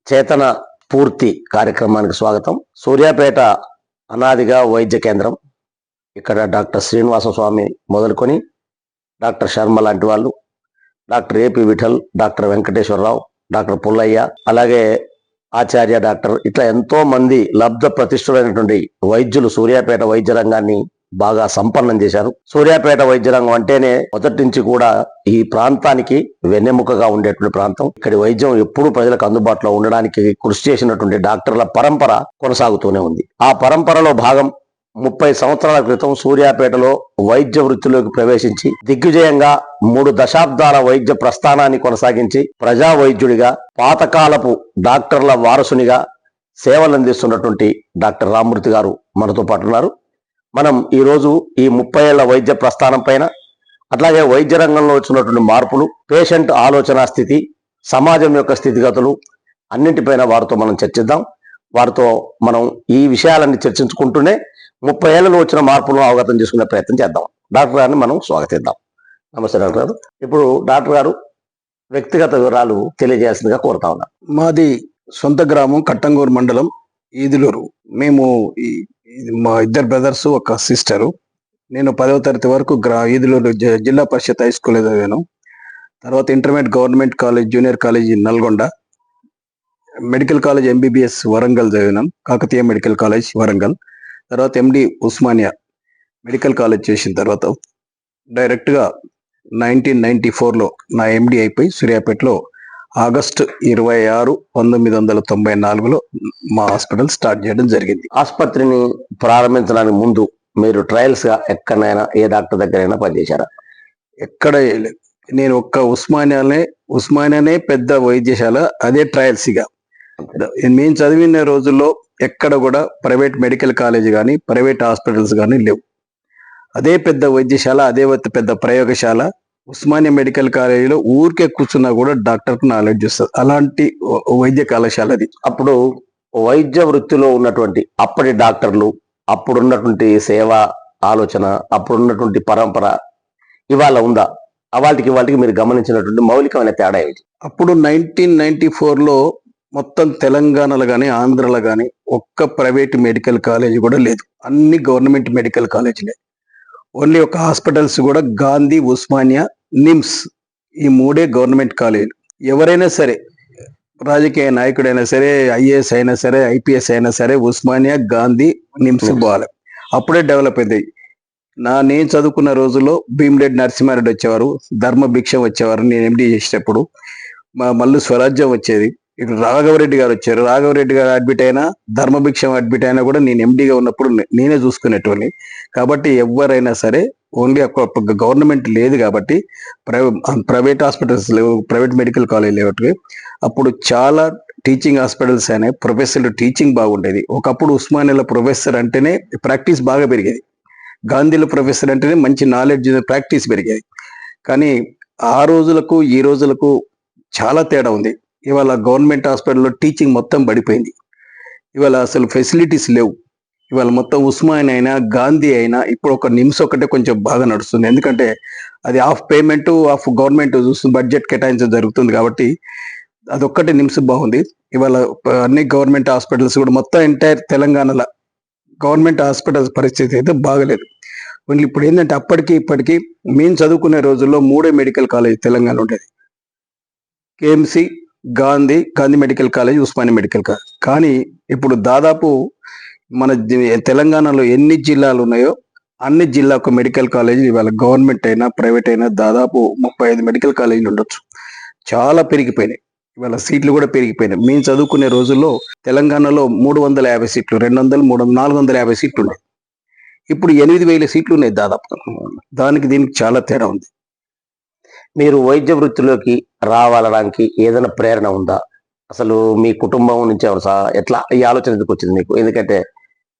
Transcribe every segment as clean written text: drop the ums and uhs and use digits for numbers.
చేతన పూర్తి కార్యక్రమానికి స్వాగతం. సూర్యాపేట అనాదిగా వైద్య కేంద్రం. ఇక్కడ డాక్టర్ శ్రీనివాస స్వామి మొదలుకొని డాక్టర్ శర్మ లాంటి వాళ్ళు, doctor AP Vithal, doctor Venkateswararao, doctor Pullaiah, అలాగే ఆచార్య డాక్టర్, ఇట్లా ఎంతో మంది లబ్ధ ప్రతిష్ఠులైనటువంటి వైద్యులు సూర్యాపేట వైద్య రంగాన్ని బాగా సంపన్నం చేశారు. సూర్యాపేట వైద్య రంగం అంటేనే మొదటి నుంచి కూడా ఈ ప్రాంతానికి వెన్నెముకగా ఉండేటువంటి ప్రాంతం. ఇక్కడి వైద్యం ఎప్పుడూ ప్రజలకు అందుబాటులో ఉండడానికి కృషి చేసినటువంటి డాక్టర్ల పరంపర కొనసాగుతూనే ఉంది. ఆ పరంపరలో భాగం 30 సంవత్సరాల క్రితం సూర్యాపేటలో వైద్య వృత్తిలోకి ప్రవేశించి దిగ్విజయంగా 3 దశాబ్దాల వైద్య ప్రస్థానాన్ని కొనసాగించి ప్రజా వైద్యుడిగా, పాతకాలపు డాక్టర్ల వారసునిగా సేవలు అందిస్తున్నటువంటి డాక్టర్ రామ్మూర్తి గారు మనతో పాటు ఉన్నారు. మనం ఈరోజు ఈ 30 ఏళ్ల వైద్య ప్రస్థానం పైన, అట్లాగే వైద్య రంగంలో వచ్చినటువంటి మార్పులు, పేషెంట్ ఆలోచన స్థితి, సమాజం యొక్క స్థితిగతులు అన్నింటిపైన వారితో మనం చర్చిద్దాం. వారితో మనం ఈ విషయాలన్నీ చర్చించుకుంటూనే 30 ఏళ్లలో వచ్చిన మార్పులను అవగతం చేసుకునే ప్రయత్నం చేద్దాం. డాక్టర్ గారిని మనం స్వాగతిద్దాం. నమస్తే డాక్టర్ గారు. ఇప్పుడు డాక్టర్ గారు వ్యక్తిగత వివరాలు తెలియజేయాల్సిందిగా కోరుతా ఉన్నారు. మాది సొంత గ్రామం కట్టంగూరు మండలం ఈదులూరు. మేము మా ఇద్దరు బ్రదర్స్, ఒక సిస్టరు. నేను 10వ తరగతి వరకు ఈదులూరు జిల్లా పరిషత్ హై స్కూల్ చదివాను. తర్వాత intermediate government college, junior college Nalgonda, medical college MBBS Warangal చదివినాం, కాకతీయ మెడికల్ కాలేజ్ వరంగల్. తర్వాత ఎండి ఉస్మానియా మెడికల్ కాలేజ్ చేసిన తర్వాత డైరెక్ట్గా 1994లో నా ఎండి అయిపోయి సూర్యాపేటలో ఆగస్టు 26, 1994లో మా హాస్పిటల్ స్టార్ట్ చేయడం జరిగింది. ఆసుపత్రిని ప్రారంభించడానికి ముందు మీరు ట్రయల్స్ గా ఎక్కడైనా ఏ డాక్టర్ దగ్గరైనా పనిచేశారా? ఎక్కడ నేను ఒక్క ఉస్మానియానే పెద్ద వైద్యశాల, అదే ట్రయల్స్. ఇక మేము చదివిన రోజుల్లో ఎక్కడ కూడా ప్రైవేట్ మెడికల్ కాలేజ్ కానీ ప్రైవేట్ హాస్పిటల్స్ కానీ లేవు. అదే పెద్ద వైద్యశాల, అదే పెద్ద ప్రయోగశాల. ఉస్మానియా మెడికల్ కాలేజీలో ఊరికే కూర్చున్నా కూడా డాక్టర్కు నాలెడ్జ్ వస్తుంది. అలాంటి వైద్య కళాశాల అది. అప్పుడు వైద్య వృత్తిలో ఉన్నటువంటి అప్పటి డాక్టర్లు, అప్పుడున్నటువంటి సేవా ఆలోచన, అప్పుడున్నటువంటి పరంపర ఇవాళ ఉందా? వాటికి మీరు గమనించినటువంటి మౌలికమైన తేడా ఏమిటి? అప్పుడు 1994లో మొత్తం తెలంగాణలో కానీ ఆంధ్రలో కానీ ఒక్క ప్రైవేట్ మెడికల్ కాలేజ్ కూడా లేదు. అన్ని గవర్నమెంట్ మెడికల్ కాలేజీలే. ఓన్లీ ఒక హాస్పిటల్స్ కూడా గాంధీ, ఉస్మానియా, నిమ్స్, ఈ 3 గవర్నమెంట్ కాలేజీలు. ఎవరైనా సరే, రాజకీయ నాయకుడైనా సరే, ఐఏఎస్ అయినా సరే, ఐపీఎస్ అయినా సరే, ఉస్మానియా, గాంధీ, నిమ్స్ పోవాలి. అప్పుడే డెవలప్ అయింది. నేను చదువుకున్న రోజుల్లో భీమిరెడ్డి నరసింహారెడ్డి వచ్చేవారు, ధర్మభిక్షం వచ్చేవారు నేను ఎండి చేసేటప్పుడు. మల్లు స్వరాజ్యం వచ్చేది. ఇక్కడ రాఘవరెడ్డి గారు వచ్చారు. రాఘవరెడ్డి గారు అడ్మిట్ అయినా, ధర్మభిక్షం అడ్మిట్ అయినా కూడా నేను ఎండిగా ఉన్నప్పుడు నేనే చూసుకునేటోని. కాబట్టి ఎవరైనా సరే, ఓన్లీ గవర్నమెంట్ లేదు కాబట్టి ప్రైవేట్ హాస్పిటల్స్ లేవు, ప్రైవేట్ మెడికల్ కాలేజ్ లేవు. అప్పుడు చాలా టీచింగ్ హాస్పిటల్స్ అయినాయి. ప్రొఫెసర్లు టీచింగ్ బాగుండేది. ఒకప్పుడు ఉస్మానియాలో ప్రొఫెసర్ అంటేనే ప్రాక్టీస్ బాగా పెరిగేది. గాంధీలో ప్రొఫెసర్ అంటేనే మంచి నాలెడ్జ్, ప్రాక్టీస్ పెరిగేది. కానీ ఆ రోజులకు ఈ రోజులకు చాలా తేడా ఉంది. ఇవాళ గవర్నమెంట్ హాస్పిటల్లో టీచింగ్ మొత్తం పడిపోయింది. ఇవాళ అసలు ఫెసిలిటీస్ లేవు. ఇవాళ మొత్తం ఉస్మానియా అయినా, గాంధీ అయినా, ఇప్పుడు ఒక నిమ్స్ ఒకటే కొంచెం బాగా నడుస్తుంది. ఎందుకంటే అది ఆఫ్ పేమెంట్, ఆఫ్ గవర్నమెంట్ చూస్తుంది, బడ్జెట్ కేటాయించడం జరుగుతుంది కాబట్టి అదొక్కటే నిమ్స్ బాగుంది. ఇవాళ అన్ని గవర్నమెంట్ హాస్పిటల్స్ కూడా మొత్తం ఎంటైర్ తెలంగాణలో గవర్నమెంట్ హాస్పిటల్స్ పరిస్థితి అయితే బాగలేదు. ఓన్లీ ఇప్పుడు ఏంటంటే అప్పటికి ఇప్పటికీ మేము చదువుకునే రోజుల్లో 3 మెడికల్ కాలేజ్ తెలంగాణ ఉండేది. KMC, Gandhi medical college, Osmania medical college. కానీ ఇప్పుడు దాదాపు మన తెలంగాణలో ఎన్ని జిల్లాలు ఉన్నాయో అన్ని జిల్లాకు మెడికల్ కాలేజీలు ఇవాళ గవర్నమెంట్ అయినా ప్రైవేట్ అయినా దాదాపు 35 మెడికల్ కాలేజీలు ఉండొచ్చు. చాలా పెరిగిపోయినాయి. ఇవాళ సీట్లు కూడా పెరిగిపోయినాయి. మేము చదువుకునే రోజుల్లో తెలంగాణలో 350 సీట్లు, 200, 300, 450 సీట్లు ఉన్నాయి. ఇప్పుడు 8000 సీట్లు ఉన్నాయి దాదాపు. దీనికి చాలా తేడా ఉంది. మీరు వైద్య వృత్తిలోకి రావాలడానికి ఏదైనా ప్రేరణ ఉందా? అసలు మీ కుటుంబం నుంచి ఎట్లా ఈ ఆలోచన ఎందుకు వచ్చింది మీకు? ఎందుకంటే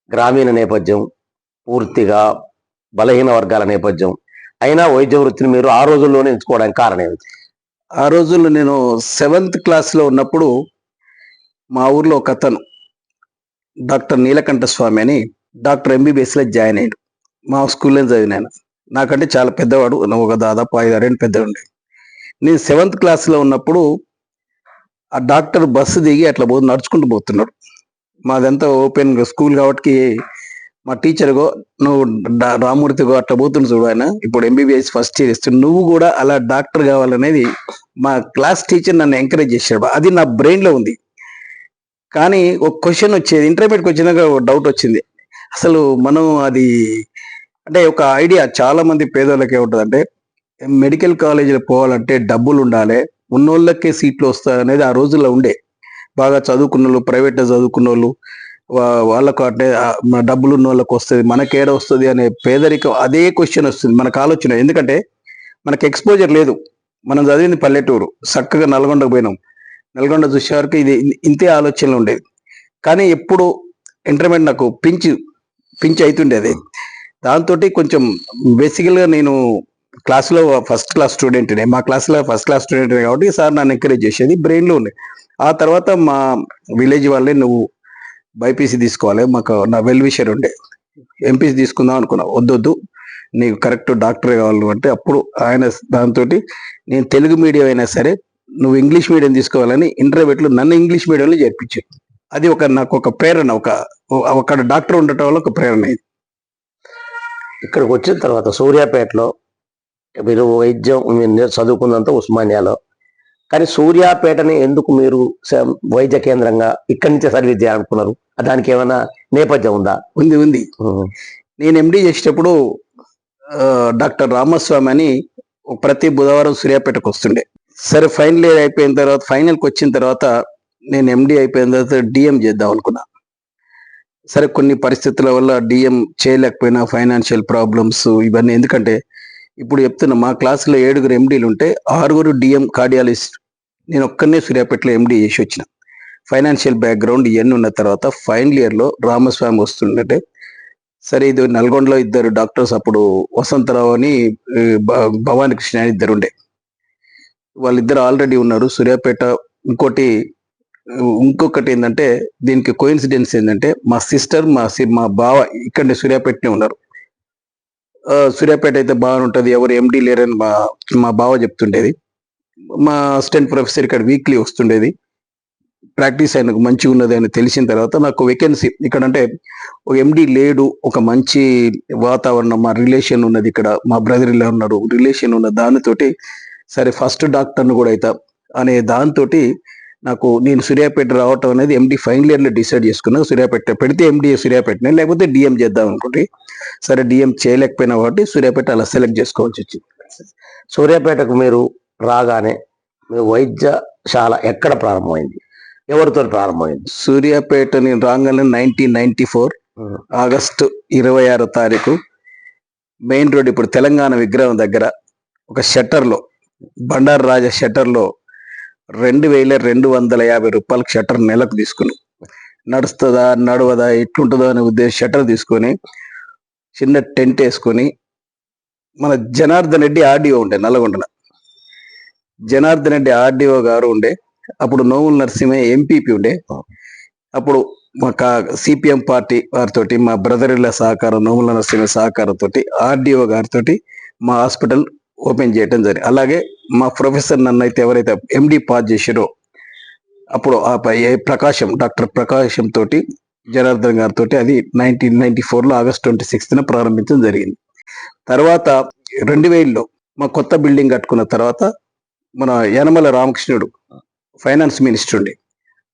గ్రామీణ నేపథ్యం, పూర్తిగా బలహీన వర్గాల నేపథ్యం అయినా వైద్య వృత్తిని మీరు ఆ రోజుల్లోనే ఎంచుకోవడానికి కారణం ఏమిటి? ఆ రోజుల్లో నేను 7th క్లాస్లో ఉన్నప్పుడు మా ఊర్లో ఒక అతను డాక్టర్ నీలకంఠ స్వామి అని డాక్టర్ ఎంబీబీఎస్లో జాయిన్ అయ్యాడు. మా స్కూల్లో చదివినాను. నాకంటే చాలా పెద్దవాడు, ఒక దాదాపు 5-6 ఏళ్ళు పెద్దవాడు. నేను 7th క్లాస్లో ఉన్నప్పుడు ఆ డాక్టర్ బస్సు దిగి అట్లా నడుచుకుంటూ పోతున్నాడు. మాదంతా ఓపెన్ స్కూల్ కాబట్టి మా టీచర్ గో నువ్వు రామూర్తిగో అట్లా పోతుంది చూడు ఆయన ఇప్పుడు ఎంబీబీఎస్ ఫస్ట్ ఇయర్ ఇస్తుంది, నువ్వు కూడా అలా డాక్టర్ కావాలనేది మా క్లాస్ టీచర్ నన్ను ఎంకరేజ్ చేశాడు. అది నా బ్రెయిన్ లో ఉంది. కానీ ఒక క్వశ్చన్ వచ్చేది, ఇంటర్మీడియట్కి వచ్చినాక డౌట్ వచ్చింది. అసలు మనం అది అంటే ఒక ఐడియా చాలా మంది పేదోళ్ళకి ఏముంటుంది అంటే మెడికల్ కాలేజీలో పోవాలంటే డబ్బులు ఉండాలి, ఉన్నోళ్ళకే సీట్లు వస్తాయి అనేది ఆ రోజుల్లో ఉండే. బాగా చదువుకున్న వాళ్ళు, ప్రైవేట్లో చదువుకున్న వాళ్ళు, వాళ్ళకు అంటే డబ్బులు ఉన్న వాళ్ళకి వస్తుంది, మనకేడ వస్తుంది అనే పేదరికం, అదే క్వశ్చన్ వస్తుంది మనకు ఆలోచన. ఎందుకంటే మనకి ఎక్స్పోజర్ లేదు. మనం చదివింది పల్లెటూరు, చక్కగా నల్గొండకు పోయినాం. నల్గొండ చూసే వరకు ఇది ఇంతే ఆలోచనలు ఉండేది. కానీ ఎప్పుడు ఇంటర్మీడియట్ నాకు పించి అవుతుండేది. దాంతో కొంచెం బేసికల్గా నేను క్లాస్లో ఫస్ట్ క్లాస్ స్టూడెంట్నే, మా క్లాస్లో ఫస్ట్ క్లాస్ స్టూడెంట్నే కాబట్టి సార్ నన్ను ఎంకరేజ్ చేసేది, బ్రెయిన్లో ఉంది. ఆ తర్వాత మా విలేజ్ వాళ్ళే నువ్వు బైపీసీ తీసుకోవాలి, మాకు నా వెల్ విషర్ ఉండే, ఎంపీసీ తీసుకుందాం అనుకున్నా. వద్దొద్దు నీకు కరెక్ట్ డాక్టర్ కావాలి అంటే అప్పుడు ఆయన దాంతో నేను తెలుగు మీడియం అయినా సరే నువ్వు ఇంగ్లీష్ మీడియం తీసుకోవాలని ఇంటర్మీడియట్లో నన్ను ఇంగ్లీష్ మీడియంలో చేర్పించారు. అది నాకు ఒక ప్రేరణ, ఒక డాక్టర్ ఉండటం వల్ల ఒక ప్రేరణ. ఇక్కడికి వచ్చిన తర్వాత సూర్యాపేటలో మీరు వైద్యం మీరు చదువుకున్నంత ఉస్మానియాలో, కానీ సూర్యాపేటని ఎందుకు మీరు వైద్య కేంద్రంగా ఇక్కడి నుంచే సర్వీస్ చేయాలనుకున్నారు? దానికి ఏమైనా నేపథ్యం ఉందా? ఉంది. నేను ఎండి చేసేటప్పుడు డాక్టర్ రామస్వామి అని ప్రతి బుధవారం సూర్యాపేటకు వస్తుండే. సరే ఫైనల్ ఇయర్ అయిపోయిన తర్వాత, ఫైనల్కి వచ్చిన తర్వాత నేను ఎండి అయిపోయిన తర్వాత డిఎం చేద్దాం అనుకున్నా. సరే కొన్ని పరిస్థితుల వల్ల డిఎం చేయలేకపోయినా, ఫైనాన్షియల్ ప్రాబ్లమ్స్ ఇవన్నీ. ఎందుకంటే ఇప్పుడు చెప్తున్నా, మా క్లాసులో 7 ఎండీలు ఉంటే 6 డిఎం కార్డియాలజిస్ట్, నేను ఒక్కనే సూర్యాపేటలో ఎండి చేసి వచ్చిన. ఫైనాన్షియల్ బ్యాక్గ్రౌండ్ ఇవన్నీ ఉన్న తర్వాత ఫైనల్ ఇయర్లో రామస్వామి వస్తుండే. సరే ఇది నల్గొండలో 2 డాక్టర్స్, అప్పుడు వసంతరావు అని భవానీ కృష్ణ అని 2 ఉండే, వాళ్ళిద్దరు ఆల్రెడీ ఉన్నారు సూర్యాపేట. ఇంకొకటి ఏంటంటే దీనికి కోయిన్సిడెన్స్ ఏంటంటే మా సిస్టర్ మా బావ ఇక్కడనే సూర్యాపేటనే ఉన్నారు. సూర్యాపేట అయితే బాగుంటుంది, ఎవరు ఎండి లేరని మా బావ చెప్తుండేది. మా అసిస్టెంట్ ప్రొఫెసర్ ఇక్కడ వీక్లీ వస్తుండేది, ప్రాక్టీస్ ఆయనకు మంచిగా ఉన్నది అని తెలిసిన తర్వాత నాకు వేకెన్సీ ఇక్కడ అంటే ఒక ఎండి లేడు, ఒక మంచి వాతావరణం, మా రిలేషన్ ఉన్నది ఇక్కడ, మా బ్రదర్ ఇలా ఉన్నారు, రిలేషన్ ఉన్న దానితోటి సరే ఫస్ట్ డాక్టర్ను కూడా అవుతా అనే దాంతో నేను సూర్యాపేట రావటం అనేది ఎండి ఫైనల్ ఇయర్లో డిసైడ్ చేసుకున్నా. సూర్యాపేట పెడితే ఎండి సూర్యాపేటనే, లేకపోతే డిఎం చేద్దాం అనుకుంటే సరే డిఎం చేయలేకపోయినా కాబట్టి సూర్యాపేట అలా సెలెక్ట్ చేసుకోవాల్సి వచ్చింది. సూర్యాపేటకు మీరు రాగానే మీ వైద్యశాల ఎక్కడ ప్రారంభమైంది, ఎవరితో ప్రారంభమైంది? సూర్యాపేట నేను రాగానే 1994 ఆగస్టు 26వ తారీఖు మెయిన్ రోడ్, ఇప్పుడు తెలంగాణ విగ్రహం దగ్గర ఒక షట్టర్లో, బండారు రాజా షట్టర్లో 2250 రూపాయలకు షట్టర్ నెలకు తీసుకుని, నడుస్తుందా నడవదా ఎట్లుంటుందో అనే ఉద్దేశం షట్టర్ తీసుకొని చిన్న టెంట్ వేసుకొని, మన జనార్దన్ రెడ్డి ఆర్డీఓ ఉండే నల్గొండన, జనార్దన్ రెడ్డి ఆర్డీఓ గారు ఉండే, అప్పుడు నోముల నరసింహ ఎంపీపీ ఉండే. అప్పుడు మా సిపిఎం పార్టీ వారితో, మా బ్రదర్ల సహకారం, నోముల నరసింహ సహకారంతో ఆర్డీఓ గారితో మా హాస్పిటల్ ఓపెన్ చేయడం జరిగింది. అలాగే మా ప్రొఫెసర్ నన్ను అయితే ఎవరైతే ఎండి పాస్ చేసారో అప్పుడు డాక్టర్ ప్రకాశం తోటి, జనార్దన్ గారితో అది 1994లో ఆగస్ట్ 26న ప్రారంభించడం జరిగింది. తర్వాత 2000లో మా కొత్త బిల్డింగ్ కట్టుకున్న తర్వాత మన యనమల రామకృష్ణుడు ఫైనాన్స్ మినిస్టర్ ఉండే,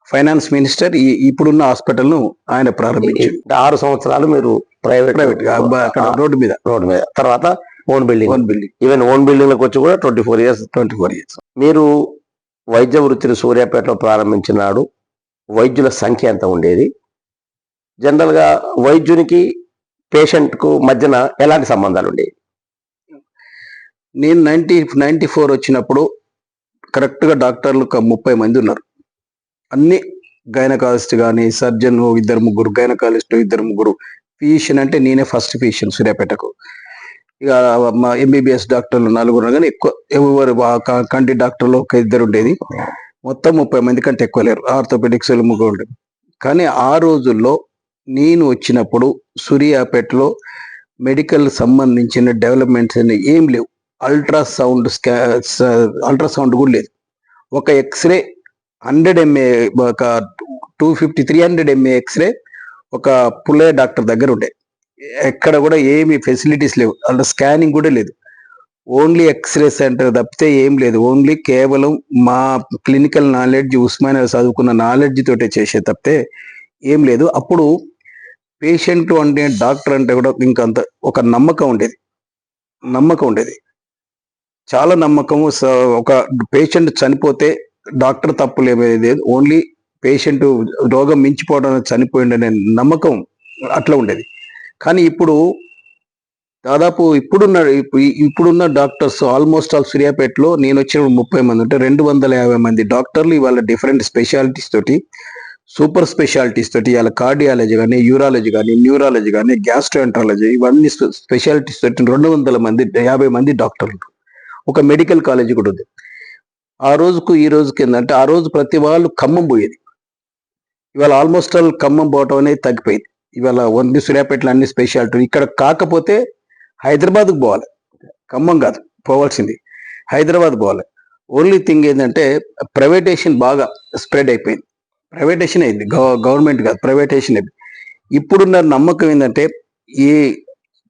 ఫైనాన్స్ మినిస్టర్ ఇప్పుడున్న హాస్పిటల్ ను ఆయన ప్రారంభించారు. 6 సంవత్సరాలు మీరు ప్రైవేట్ రోడ్డు మీద తర్వాత own building even own building లకు వచ్చి కూడా 24 ఇయర్స్. మీరు వైద్య వృత్తిని సూర్యాపేటలో ప్రారంభించినాడు. వైద్యుల సంఖ్య ఎంత ఉండేది? జనరల్ గా వైద్యునికి పేషెంట్ కు మధ్యన ఎలాంటి సంబంధాలు ఉండేవి? నేను 1994 వచ్చినప్పుడు కరెక్ట్ గా డాక్టర్లు 30 మంది ఉన్నారు. అన్ని గైనకాలజిస్ట్ కానీ, సర్జన్ 2-3, గైనకాలజిస్ట్ 2-3, ఫిజిషియన్ అంటే నేనే ఫస్ట్ ఫిజిషియన్ సూర్యాపేటకు. ఇక మా ఎంబీబీఎస్ డాక్టర్లు 4 కానీ ఎక్కువ, ఎవరు కంటి డాక్టర్లు 1-2 ఉండేది. మొత్తం 30 మంది కంటే ఎక్కువ లేరు. ఆర్థోపెడిక్స్ 3 ఉండేది. కానీ ఆ రోజుల్లో నేను వచ్చినప్పుడు సూర్యాపేటలో మెడికల్ సంబంధించిన డెవలప్మెంట్స్ అన్ని ఏం లేవు. అల్ట్రాసౌండ్ కూడా లేదు. ఒక ఎక్స్రే 100 MA ఒక 250-300 MA ఎక్స్రే ఒక పుల్లయ్య డాక్టర్ దగ్గర ఉండే. ఎక్కడ కూడా ఏమి ఫెసిలిటీస్ లేవు, అంటే స్కానింగ్ కూడా లేదు. ఓన్లీ ఎక్స్రే సెంటర్ తప్పితే ఏం లేదు. ఓన్లీ కేవలం మా క్లినికల్ నాలెడ్జ్, ఉస్మానియా చదువుకున్న నాలెడ్జ్ తోటే చేసే తప్పితే ఏం లేదు. అప్పుడు పేషెంట్ అంటే డాక్టర్ అంటే కూడా ఇంకంత ఒక నమ్మకం ఉండేది, చాలా నమ్మకము. ఒక పేషెంట్ చనిపోతే డాక్టర్ తప్పులు ఏమీ లేదు, ఓన్లీ పేషెంట్ రోగం మించిపోవడం చనిపోయిందనే నమ్మకం అట్లా ఉండేది. కానీ ఇప్పుడు దాదాపు ఇప్పుడున్న డాక్టర్స్ ఆల్మోస్ట్ ఆల్ సూర్యాపేటలో నేను వచ్చిన 30 మంది ఉంటే 250 మంది డాక్టర్లు ఇవాళ డిఫరెంట్ స్పెషాలిటీస్ తోటి, సూపర్ స్పెషాలిటీస్ తోటి, ఇవాళ కార్డియాలజీ కానీ, యూరాలజీ కానీ, న్యూరాలజీ కానీ, గ్యాస్ట్రోఎంట్రాలజీ, ఇవన్నీ స్పెషాలిటీస్ తోటి 250 మంది డాక్టర్లు. ఒక మెడికల్ కాలేజీ కూడా ఉంది. ఆ రోజుకు ఈ రోజుకి ఏంటంటే, ఆ రోజు ప్రతి వాళ్ళు ఖమ్మం పోయేది, ఇవాళ ఆల్మోస్ట్ ఆల్ ఖమ్మం పోవటం అనేది తగ్గిపోయింది. ఇవాళ ఓన్లీ సూర్యాపేటలో అన్ని స్పెషాలిటీ. ఇక్కడ కాకపోతే హైదరాబాద్కు పోవాలి, ఖమ్మం కాదు పోవాల్సింది, హైదరాబాద్ పోవాలి. ఓన్లీ థింగ్ ఏంటంటే ప్రైవేటేషన్ బాగా స్ప్రెడ్ అయిపోయింది. ప్రైవేటేషన్ అయింది, గవర్నమెంట్ కాదు, ప్రైవేటేషన్ అయింది. ఇప్పుడున్న నమ్మకం ఏంటంటే, ఈ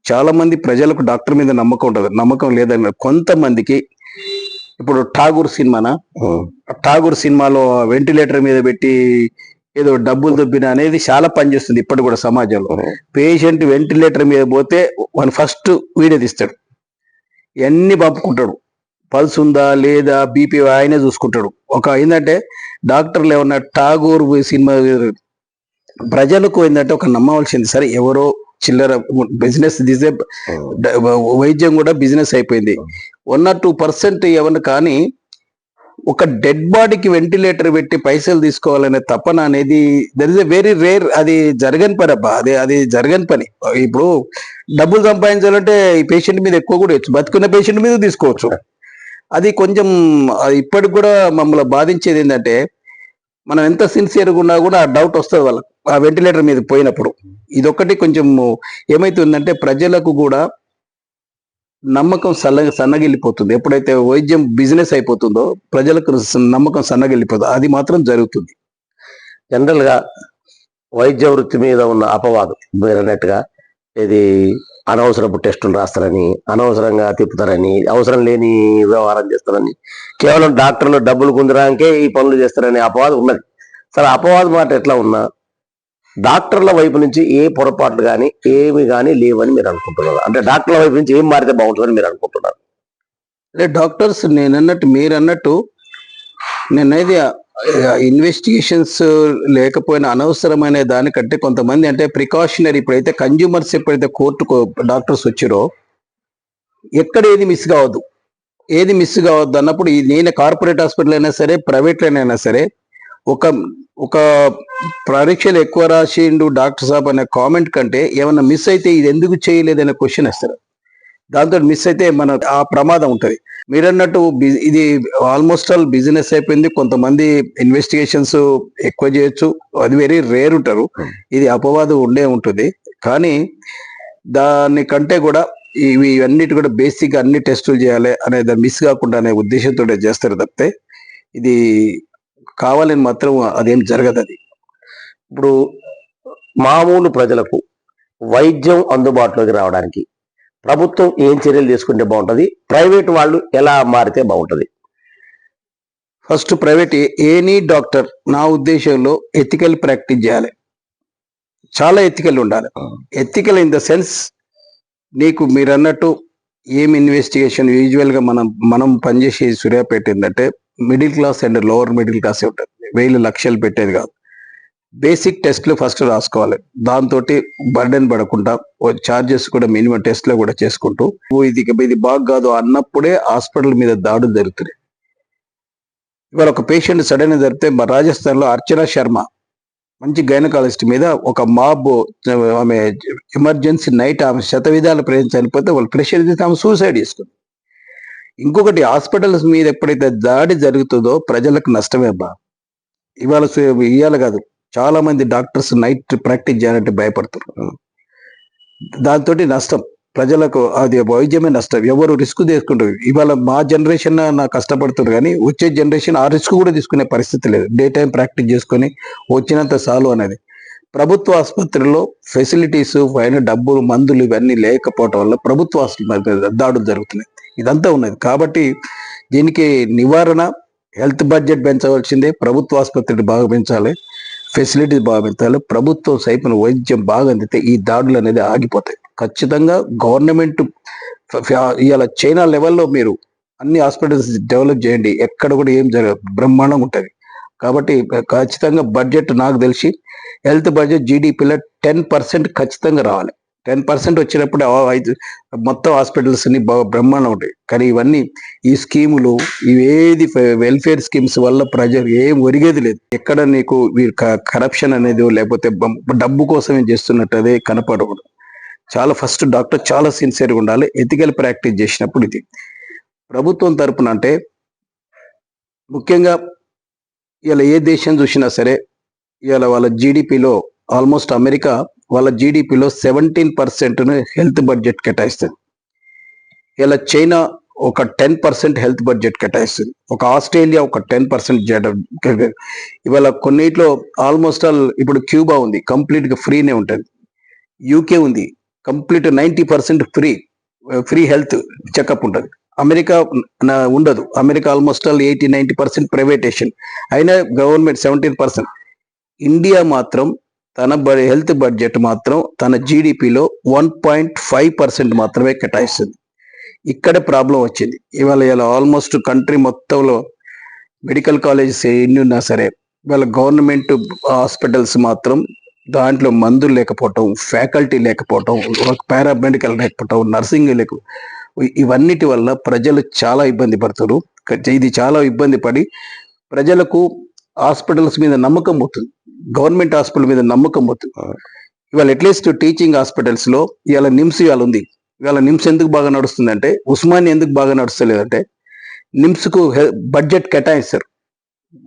చాలా మంది ప్రజలకు డాక్టర్ మీద నమ్మకం ఉండదు, నమ్మకం లేదన్న కొంతమందికి. ఇప్పుడు ఠాగూర్ సినిమాలో వెంటిలేటర్ మీద పెట్టి ఏదో డబ్బులు దొబ్బిన అనేది చాలా పనిచేస్తుంది ఇప్పటి కూడా సమాజంలో. పేషెంట్ వెంటిలేటర్ మీద పోతే వాడు ఫస్ట్ వీడియో తీస్తాడు, ఇవన్నీ పంపుకుంటాడు, పల్స్ ఉందా లేదా, బీపీ ఆయనే చూసుకుంటాడు. ఒక ఏంటంటే డాక్టర్లు ఏమన్నా ఠాగూర్ సినిమా ప్రజలకు ఏంటంటే ఒక నమ్మవలసింది. సరే ఎవరో చిల్లర బిజినెస్ తీసే వైద్యం కూడా బిజినెస్ అయిపోయింది. 1-2% ఏమన్నా, కానీ ఒక డెడ్ బాడీకి వెంటిలేటర్ పెట్టి పైసలు తీసుకోవాలనే తపన అనేది there is a very rare. అది జరగని పని అబ్బా, అది జరగని పని. ఇప్పుడు డబ్బులు సంపాదించాలంటే ఈ పేషెంట్ మీద ఎక్కువ కూడా వచ్చు, బతుకున్న పేషెంట్ మీద తీసుకోవచ్చు. అది కొంచెం ఇప్పటికి కూడా మమ్మల్ని బాధించేది ఏంటంటే, మనం ఎంత సిన్సియర్గా ఉన్నా కూడా ఆ డౌట్ వస్తుంది వాళ్ళకి ఆ వెంటిలేటర్ మీద పోయినప్పుడు. ఇదొక్కటి కొంచెం ఏమైతుందంటే ప్రజలకు కూడా నమ్మకం సన్నగిల్లిపోతుంది. ఎప్పుడైతే వైద్యం బిజినెస్ అయిపోతుందో ప్రజలకు నమ్మకం సన్నగిల్లిపోతుంది. అది మాత్రం జరుగుతుంది. జనరల్ గా వైద్య వృత్తి మీద ఉన్న అపవాదం మీరు అన్నట్టుగా, ఇది అనవసరపు టెస్టులు రాస్తారని, అనవసరంగా తిప్పుతారని, అవసరం లేని వ్యవహారం చేస్తారని, కేవలం డాక్టర్లు డబ్బులు గుంజడానికే ఈ పనులు చేస్తారని అపవాదం ఉన్నది. సరే, అపవాదం మాట ఎట్లా ఉన్నా డాక్టర్ల వైపు నుంచి ఏ పొరపాట్లు కానీ ఏమి కానీ లేవని మీరు అనుకుంటున్నారు? అంటే డాక్టర్ల వైపు నుంచి ఏం మారితే బాగుంటుందని మీరు అనుకుంటున్నారు? అంటే డాక్టర్స్ మీరు అన్నట్టు నేనైతే ఇన్వెస్టిగేషన్స్ లేకపోయినా అనవసరమైన దానికంటే కొంతమంది అంటే ప్రికాషనరీ, ఇప్పుడైతే కన్జ్యూమర్స్ ఎప్పుడైతే కోర్టుకు డాక్టర్స్ వచ్చారో ఎక్కడ ఏది మిస్ కావద్దు అన్నప్పుడు, నేను కార్పొరేట్ హాస్పిటల్ అయినా సరే, ప్రైవేట్లోనైనా సరే, ఒక పరీక్షలు ఎక్కువ రాసిండు డాక్టర్ సాబ్ అనే కామెంట్ కంటే ఏమన్నా మిస్ అయితే ఇది ఎందుకు చేయలేదనే క్వశ్చన్ వేస్తారు. దాంతో మిస్ అయితే మన ఆ ప్రమాదం ఉంటుంది. మీరన్నట్టు ఇది ఆల్మోస్ట్ ఆల్ బిజినెస్ అయిపోయింది. కొంతమంది ఇన్వెస్టిగేషన్స్ ఎక్కువ చేయొచ్చు, అది వెరీ రేర్ ఉంటారు. ఇది అపవాదం ఉంటుంది. కానీ దానికంటే కూడా ఇవన్నిటి కూడా బేసిక్గా అన్ని టెస్టులు చేయాలి అనే దాన్ని మిస్ కాకుండా అనే ఉద్దేశంతో చేస్తారు తప్పితే ఇది కావాలని మాత్రం అదేం జరగదు. అది ఇప్పుడు మామూలు ప్రజలకు వైద్యం అందుబాటులోకి రావడానికి ప్రభుత్వం ఏం చర్యలు తీసుకుంటే బాగుంటుంది? ప్రైవేట్ వాళ్ళు ఎలా మారితే బాగుంటుంది? ఫస్ట్ ప్రైవేట్ ఎనీ డాక్టర్ నా ఉద్దేశంలో ఎథికల్ ప్రాక్టీస్ చేయాలి, చాలా ఎథికల్ ఉండాలి. ఎథికల్ ఇన్ ద సెన్స్, నీకు మీరు అన్నట్టు ఏం ఇన్వెస్టిగేషన్ యూజువల్గా మనం పనిచేసే సూర్యాపేట ఏంటంటే middle class and lower middle class ఉంటుంది, 1000 లక్షలు పెట్టేది కాదు. బేసిక్ టెస్ట్లు ఫస్ట్ రాసుకోవాలి, దాంతో బర్డెన్ పడకుండా చార్జెస్ కూడా మినిమం టెస్ట్లో కూడా చేసుకుంటూ ఇది బాగా కాదు అన్నప్పుడే హాస్పిటల్ మీద దాడులు జరుగుతున్నాయి. ఇవాళ ఒక పేషెంట్ సడన్ జరిగితే మా రాజస్థాన్లో అర్చనా శర్మ మంచి గైనకాలజిస్ట్ మీద ఒక మాబ్, ఆమె ఎమర్జెన్సీ నైట్ ఆమె శతవిధాల ప్రయత్నం చనిపోతే వాళ్ళు ప్రెషర్ చేసి ఆమె సూసైడ్ చేసుకుంది. ఇంకొకటి, హాస్పిటల్స్ మీద ఎప్పుడైతే దాడి జరుగుతుందో ప్రజలకు నష్టమే బా. ఇవాళ కాదు, చాలా మంది డాక్టర్స్ నైట్ ప్రాక్టీస్ చేయాలంటే భయపడుతున్నారు, దాంతో నష్టం. ప్రజలకు అది వైద్యమే నష్టం. ఎవరు రిస్క్ తీసుకుంటారు? ఇవాళ మా జనరేషన్ నా కష్టపడుతున్నారు కానీ వచ్చే జనరేషన్ ఆ రిస్క్ కూడా తీసుకునే పరిస్థితి లేదు. డే టైం ప్రాక్టీస్ చేసుకొని వచ్చినంత చాలు అనేది. ప్రభుత్వ ఆసుపత్రిలో ఫెసిలిటీస్ పైన డబ్బులు మందులు ఇవన్నీ లేకపోవటం వల్ల ప్రభుత్వ ఆసుపత్రి దాడులు జరుగుతున్నాయి. ఇదంతా ఉన్నది కాబట్టి దీనికి నివారణ హెల్త్ బడ్జెట్ పెంచవలసిందే. ప్రభుత్వ ఆసుపత్రిని బాగా పెంచాలి, ఫెసిలిటీస్ బాగా పెంచాలి. ప్రభుత్వం సైపున వైద్యం బాగా అందితే ఈ దాడులు అనేది ఆగిపోతాయి. ఖచ్చితంగా గవర్నమెంట్ ఇవాళ చైనా లెవెల్లో మీరు అన్ని హాస్పిటల్స్ డెవలప్ చేయండి, ఎక్కడ కూడా ఏం జరగదు, బ్రహ్మాండంగా ఉంటుంది. కాబట్టి ఖచ్చితంగా బడ్జెట్ నాకు తెలిసి హెల్త్ బడ్జెట్ జీడిపిలో 10% ఖచ్చితంగా రావాలి. 10% వచ్చినప్పుడు మొత్తం హాస్పిటల్స్ అన్ని బ్రహ్మాండం ఉంటాయి. కానీ ఇవన్నీ ఈ స్కీములు ఇవేది వెల్ఫేర్ స్కీమ్స్ వల్ల ప్రజలు ఏం ఒరిగేది లేదు. ఎక్కడ నీకు కరప్షన్ అనేది లేకపోతే డబ్బు కోసం ఏం చేస్తున్నట్టు అదే కనపడకూడదు. చాలా ఫస్ట్ డాక్టర్ చాలా సిన్సియర్గా ఉండాలి. ఎథికల్ ప్రాక్టీస్ చేసినప్పుడు ఇది ప్రభుత్వం తరపున అంటే ముఖ్యంగా ఇలా ఏ దేశం చూసినా సరే ఇవాళ వాళ్ళ జీడిపిలో ఆల్మోస్ట్ అమెరికా వాళ్ళ జీడిపిలో 17% హెల్త్ బడ్జెట్ కేటాయిస్తుంది. ఇలా చైనా ఒక 10% హెల్త్ బడ్జెట్ కేటాయిస్తుంది. ఒక ఆస్ట్రేలియా ఒక 10%. ఇవాళ కొన్నిట్లో ఆల్మోస్ట్ ఆల్ ఇప్పుడు క్యూబా ఉంది, కంప్లీట్ గా ఫ్రీనే ఉంటుంది. యూకే ఉంది, కంప్లీట్ 90% ఫ్రీ హెల్త్ చెకప్ ఉంటుంది. అమెరికా ఉండదు. అమెరికా ఆల్మోస్ట్ ఆల్ 80-90% ప్రైవేటేషన్, అయినా గవర్నమెంట్ 17%. ఇండియా మాత్రం తన హెల్త్ బడ్జెట్ మాత్రం తన జీడిపిలో 1.5% మాత్రమే కేటాయిస్తుంది. ఇక్కడ ప్రాబ్లం వచ్చింది. ఇవాళ ఆల్మోస్ట్ కంట్రీ మొత్తంలో మెడికల్ కాలేజెస్ ఎన్ని ఉన్నా సరే ఇవాళ గవర్నమెంట్ హాస్పిటల్స్ మాత్రం దాంట్లో మందులు లేకపోవటం, ఫ్యాకల్టీ లేకపోవటం, పారామెడికల్ లేకపోవటం, నర్సింగ్ ఇవన్నిటి వల్ల ప్రజలు చాలా ఇబ్బంది పడుతారు. ఇది చాలా ఇబ్బంది పడి ప్రజలకు హాస్పిటల్స్ మీద నమ్మకం పోతుంది, గవర్నమెంట్ హాస్పిటల్ మీద నమ్మకం పోతుంది. ఇవాళ అట్లీస్ట్ టీచింగ్ హాస్పిటల్స్ లో ఇవాళ నిమ్స్ ఇవాళ ఉంది. ఇవాళ నిమ్స్ ఎందుకు బాగా నడుస్తుందంటే, ఉస్మానియా ఎందుకు బాగా నడుస్తలేదంటే నిమ్స్ కు బడ్జెట్ కేటాయిస్తారు.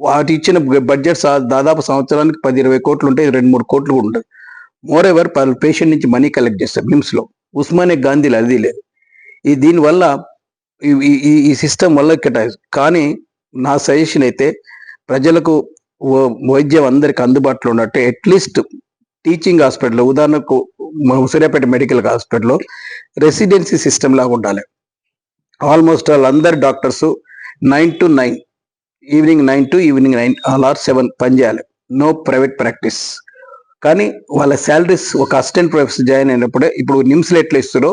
వాటి ఇచ్చిన బడ్జెట్స్ దాదాపు సంవత్సరానికి 10-20 కోట్లు ఉంటాయి, 2-3 కోట్లు కూడా ఉంటుంది. మోర్ ఎవర్ పేషెంట్ నుంచి మనీ కలెక్ట్ చేస్తారు నిమ్స్ లో. ఉస్మానియా గాంధీలో అది లేదు. దీనివల్ల ఈ సిస్టమ్ వల్ల కేటాయిస్తారు. కానీ నా సజెషన్ అయితే ప్రజలకు వైద్యం అందరికి అందుబాటులో ఉన్నట్టు అట్లీస్ట్ టీచింగ్ హాస్పిటల్, ఉదాహరణకు సూర్యాపేట మెడికల్ హాస్పిటల్లో రెసిడెన్సీ సిస్టమ్ లాగా ఉండాలి. ఆల్మోస్ట్ ఆల్ అందరు doctors 9 to 9, evening 9 to evening 9 or 7 పనిచేయాలి. No private practice. కానీ వాళ్ళ శాలరీస్ ఒక అసిస్టెంట్ ప్రొఫెసర్ జాయిన్ అయినప్పుడే ఇప్పుడు నిమ్స్లో ఎట్లా ఇస్తారో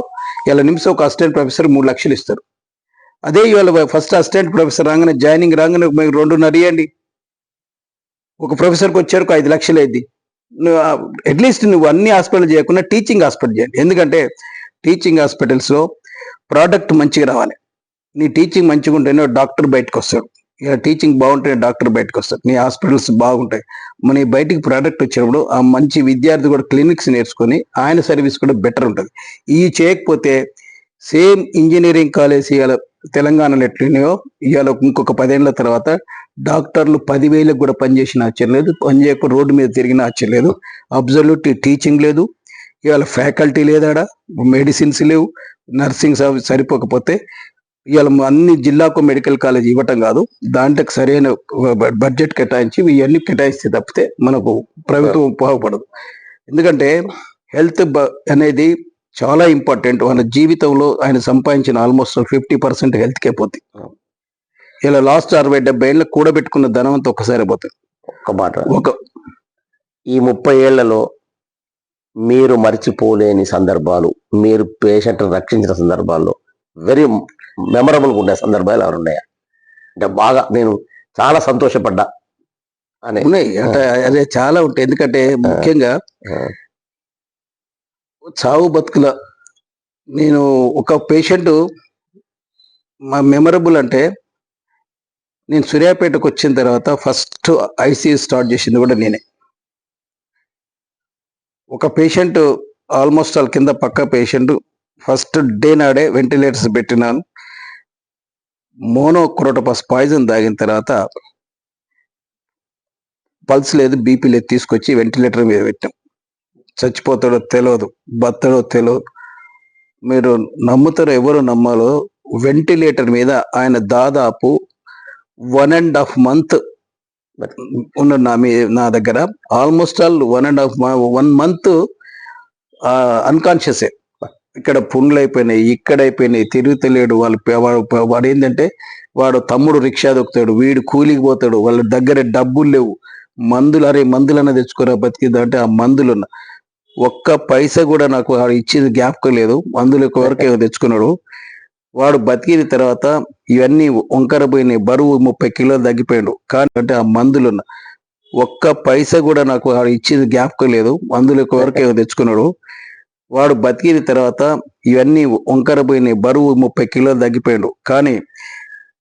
ఇలా నిమ్స్ ఒక అసిస్టెంట్ ప్రొఫెసర్ 3 లక్షలు ఇస్తారు. అదే ఇవాళ ఫస్ట్ అసిస్టెంట్ ప్రొఫెసర్ రాగానే జాయినింగ్ రాగానే 2.5 ఇవ్వండి. ఒక ప్రొఫెసర్కి వచ్చారు 5 లక్షలు అయింది. అట్లీస్ట్ నువ్వు అన్ని హాస్పిటల్ చేయకుండా టీచింగ్ హాస్పిటల్ చేయండి. ఎందుకంటే టీచింగ్ హాస్పిటల్స్ లో ప్రోడక్ట్ మంచిగా రావాలి. నీ టీచింగ్ మంచిగా ఉంటేనే డాక్టర్ బయటకు వస్తాడు. ఇక టీచింగ్ బాగుంటేనే డాక్టర్ బయటకు వస్తాడు. నీ హాస్పిటల్స్ బాగుంటాయి. మన బయటికి ప్రోడక్ట్ వచ్చినప్పుడు ఆ మంచి విద్యార్థి కూడా క్లినిక్స్ నేర్చుకొని ఆయన సర్వీస్ కూడా బెటర్ ఉంటుంది. ఇవి చేయకపోతే సేమ్ ఇంజనీరింగ్ కాలేజ్ ఇవాళ తెలంగాణలో ఎట్లున్నాయో ఇవాళ ఇంకొక 10 ఏళ్ల తర్వాత డాక్టర్లు 10,000 కూడా పనిచేసిన ఆశ్చర్యం లేదు, పని చేయకుండా రోడ్డు మీద తిరిగిన ఆశ్చర్యం లేదు. అబ్జల్యూట్ టీచింగ్ లేదు, ఇవాళ ఫ్యాకల్టీ లేదాడ, మెడిసిన్స్ లేవు, నర్సింగ్ సరిపోకపోతే ఇవాళ అన్ని జిల్లాకు మెడికల్ కాలేజ్ ఇవ్వటం కాదు, దాంట్లోకి సరైన బడ్జెట్ కేటాయించి ఇవన్నీ కేటాయిస్తే తప్పితే మనకు ప్రభుత్వం ఉపయోగపడదు. ఎందుకంటే హెల్త్ అనేది చాలా ఇంపార్టెంట్. వాళ్ళ జీవితంలో ఆయన సంపాదించిన ఆల్మోస్ట్ 50% హెల్త్కే పోతుంది. ఇలా లాస్ట్ 60-70 ఏళ్ళ కూడబెట్టుకున్న ధనం అంతా ఒక్కసారి పోతుంది. ఒక్క మాట, ఈ 30 ఏళ్లలో మీరు మర్చిపోలేని సందర్భాలు, మీరు పేషెంట్ రక్షించిన సందర్భాల్లో వెరీ మెమరబుల్గా ఉండే సందర్భాలు ఎవరు ఉన్నాయా? అంటే బాగా నేను చాలా సంతోషపడ్డా అని ఉన్నాయి. అంటే అదే చాలా ఉంటాయి. ఎందుకంటే ముఖ్యంగా చావు బతుకుల నేను ఒక పేషెంట్ మెమరబుల్ అంటే, నేను సూర్యాపేటకు వచ్చిన తర్వాత ఫస్ట్ ఐసీయూ స్టార్ట్ చేసింది కూడా నేనే. ఒక పేషెంట్ ఆల్మోస్ట్ ఆల్ కింద పక్క పేషెంట్ ఫస్ట్ డే నాడే వెంటిలేటర్స్ పెట్టినాను. మోనోక్రోటోపస్ పాయిజన్ తాగిన తర్వాత పల్స్ లేదు, బీపీ లేదు, తీసుకొచ్చి వెంటిలేటర్ మీద పెట్టాం. చచ్చిపోతాడో తెలియదు, బతాడో తెలియదు. మీరు నమ్ముతారో ఎవరు నమ్మాలో, వెంటిలేటర్ మీద ఆయన దాదాపు 1.5 month ఉన్న నా దగ్గర ఆల్మోస్ట్ ఆల్ 1 month అన్కాన్షియసే. ఇక్కడ పుండ్లు అయిపోయినాయి, ఇక్కడ అయిపోయినాయి, తిరుగుతలేడు. వాడు ఏంటంటే వాడు తమ్ముడు రిక్షా దొక్కుతాడు, వీడు కూలికి పోతాడు, వాళ్ళ దగ్గర డబ్బులు లేవు. మందులన్నా తెచ్చుకోరా బతికిద్దామంటే ఆ మందులు ఒక్క పైసా కూడా నాకు వాడు ఇచ్చేది జ్ఞాపకం లేదు. మందుల వరకే తెచ్చుకున్నాడు. వాడు బతికిన తర్వాత ఇవన్నీ వంకర పోయినాయి, బరువు 30 కిలోలు తగ్గిపోయాడు. కానీ అంటే ఆ మందులు ఒక్క పైసా కూడా నాకు వాడు ఇచ్చేది జ్ఞాపకం లేదు. మందుల వరకే తెచ్చుకున్నాడు. వాడు బతికిన తర్వాత ఇవన్నీ వంకర పోయినాయి, బరువు 30 కిలోలు తగ్గిపోయాడు. కానీ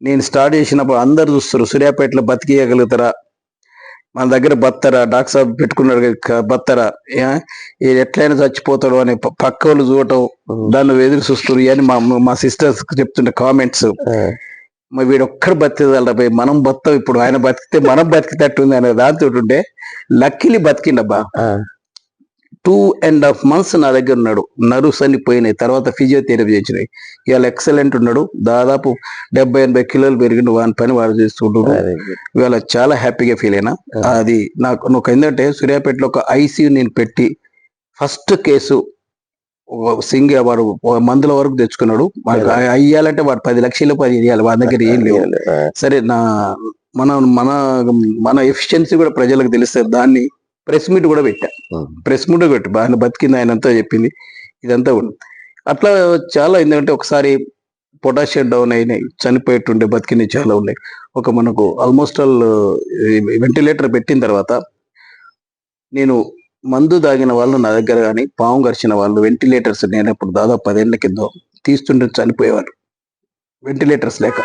నేను స్టార్ట్ చేసినప్పుడు అందరు చూస్తారు, సూర్యాపేటలో బతికేయగలుగుతారా, మన దగ్గర బత్తరా, డాక్టర్ సాబ్ పెట్టుకున్నాడు బత్తరా, ఎట్లయినా చచ్చిపోతాడు అని పక్క వాళ్ళు చూడటం, దాన్ని ఎదురు చూస్తారు. ఇవన్నీ మా సిస్టర్స్ చెప్తుంటే కామెంట్స్. మరి వీడు ఒక్కడు బతికేదాలరా, మనం బతాం, ఇప్పుడు ఆయన బతికితే మనం బతికితట్టుంది అనే దాంతో ఉంటే లక్కీలి బతికిండబ్బా. 2.5 months నా దగ్గర ఉన్నాడు. నర్వ్స్ అన్ని పోయినాయి, తర్వాత ఫిజియోథెరపీ చేసినాయి. ఇవాళ ఎక్సలెంట్ ఉన్నాడు. దాదాపు 70-80 కిలోలు పెరిగిండు. వాని పని వాడు చేస్తుంటున్నాడు. ఇవాళ చాలా హ్యాపీగా ఫీల్ అయినా. అది నాకు ఏంటంటే సూర్యాపేటలో ఒక ఐసీయూ నేను పెట్టి ఫస్ట్ కేసు వాడు మందుల వరకు తెచ్చుకున్నాడు. అయ్యాలంటే వాడు 10 లక్షలు 10 ఇవ్వాలి, వాడి దగ్గర ఏం లేవు. సరే, మన మన మన ఎఫిషియన్సీ కూడా ప్రజలకు తెలుస్తుంది. దాన్ని ప్రెస్ మీట్ కూడా పెట్టా. ప్రెస్ మీట్ పెట్టి ఆయన బతికింది, ఆయన అంతా చెప్పింది, ఇదంతా ఉంది. అట్లా చాలా ఏంటంటే ఒకసారి పొటాషియం డౌన్ అయినాయి, చనిపోయేటుండే, బతికినవి చాలా ఉన్నాయి. మనకు ఆల్మోస్ట్ ఆల్ వెంటిలేటర్ పెట్టిన తర్వాత నేను మందు తాగిన వాళ్ళు నా దగ్గర కానీ, పాము గరిచిన వాళ్ళు వెంటిలేటర్స్ నేనప్పుడు దాదాపు 10 ఏళ్ల కింద తీస్తుంటే చనిపోయేవారు వెంటిలేటర్స్ లేక.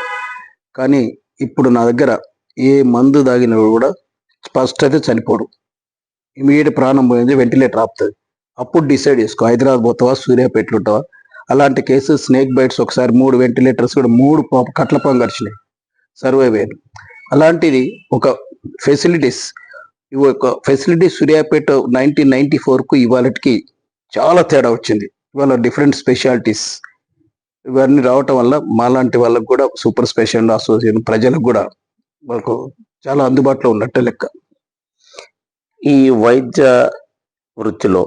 కానీ ఇప్పుడు నా దగ్గర ఏ మందు తాగిన కూడా ఫస్ట్ అయితే చనిపోడు, ఇమీడియట్ ప్రాణం పోయింది, వెంటిలేటర్ ఆపుతుంది. అప్పుడు డిసైడ్ చేసుకో, హైదరాబాద్ పోతావా, సూర్యాపేటలో ఉంటావా. అలాంటి కేసెస్ స్నేక్ బైట్స్ ఒకసారి 3 వెంటిలేటర్స్ కూడా 3 కట్లపాం గడిచినాయి, సర్వైవ్ అయ్యారు. అలాంటిది ఒక ఫెసిలిటీస్ సూర్యాపేట 1994కు ఇవాళకి చాలా తేడా వచ్చింది. ఇవాళ డిఫరెంట్ స్పెషాలిటీస్ ఇవన్నీ రావటం వల్ల మాలాంటి వాళ్ళకు కూడా సూపర్ స్పెషాలిటీ అసోసియేషన్ ప్రజలకు కూడా మనకు చాలా అందుబాటులో ఉన్నట్టే లెక్క. ఈ వైద్య వృత్తిలో